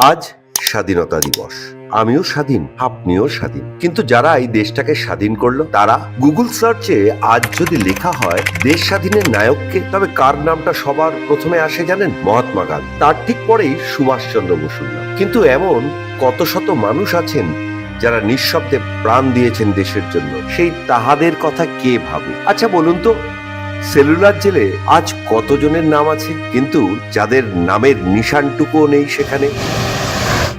আজ স্বাধীনতা দিবস। আমিও স্বাধীন, আপনিও স্বাধীন, কিন্তু যারা এই দেশটাকে স্বাধীন করলো তারা গুগল সার্চে আজ যদি লেখা হয় দেশ স্বাধীনের নায়ককে, তবে কার নামটা সবার প্রথমে আসে জানেন? মহাত্মা গান্ধী। তার ঠিক পরেই সুভাষচন্দ্র বসুর নাম। কিন্তু এমন কত শত মানুষ আছেন যারা নিঃশব্দে প্রাণ দিয়েছেন দেশের জন্য, সেই তাহাদের কথা কে ভাবে? আচ্ছা বলুন তো, সেলুলার জেলে আজ কতজনের নাম আছে, কিন্তু যাদের নামের নিশানটুকুও নেই সেখানে?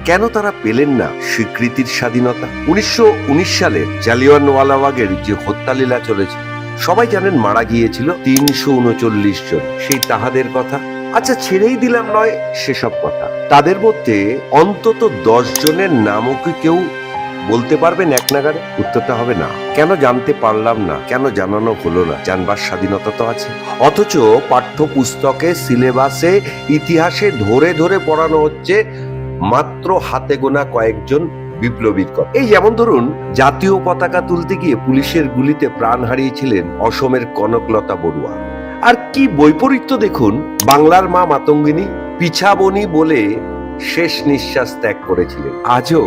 কেন তারা পেলেন না স্বীকৃতির স্বাধীনতা? 1919 সালের জালিয়ানওয়ালাবাগের যে হত্যালীলা চলেছে, সবাই জানেন মারা গিয়েছিল 339 জন। সেই তাহাদের কথা আচ্ছা ছেড়েই দিলাম, নয় সেসব কথা। তাদের মধ্যে অন্তত 10 জনের নামও কি কেউ বলতে পারবেন এক নাগাড়ে? উত্তরটা হবে না। কেন জানতে পারলাম না, কেন জানানো হলো না? জানবার স্বাধীনতা তো আছে। অথচ পাঠ্য পুস্তকে, সিলেবাসে, ইতিহাসে ধরে ধরে পড়ানো হচ্ছে মাত্র হাতে গোনা কয়েকজন বিপ্লবীর কথা। এই যেমন ধরুন, জাতীয় পতাকা তুলতে গিয়ে পুলিশের গুলিতে প্রাণ হারিয়েছিলেন অসমের কনকলতা বড়ুয়া। আর কি বৈপরীত্য দেখুন, বাংলার মা মাতঙ্গিনী পিছাবনি বলে শেষ নিঃশ্বাস ত্যাগ করেছিলেন। আজও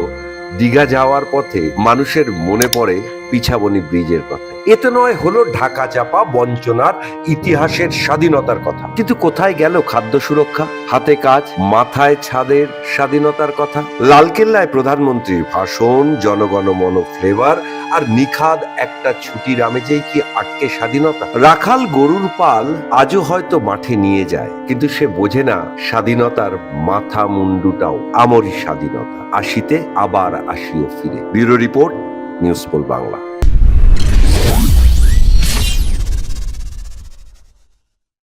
দীঘা যাওয়ার পথে মানুষের মনে পড়ে পিছাবনি ব্রিজের কথা। এতে নয় হলো ঢাকা চাপা বঞ্চনার ইতিহাসের স্বাধীনতার কথা। কিন্তু কোথায় গেল খাদ্য সুরক্ষা, হাতে কাজ, মাথায় ছাদের স্বাধীনতার কথা? লালকেল্লায় প্রধানমন্ত্রীর ভাষণ, জনগণমন ফ্লেভার আর নিখাদ একটা ছুটির আমেজেই কি আটকে স্বাধীনতা? রাখাল গরুর পাল আজও হয়তো মাঠে নিয়ে যায়, কিন্তু সে বোঝে না স্বাধীনতার মাথা মুন্ডুটাও আমরই স্বাধীনতা। আসিতে আবার আসিও ফিরে। Bureau report, news Poll Bangla.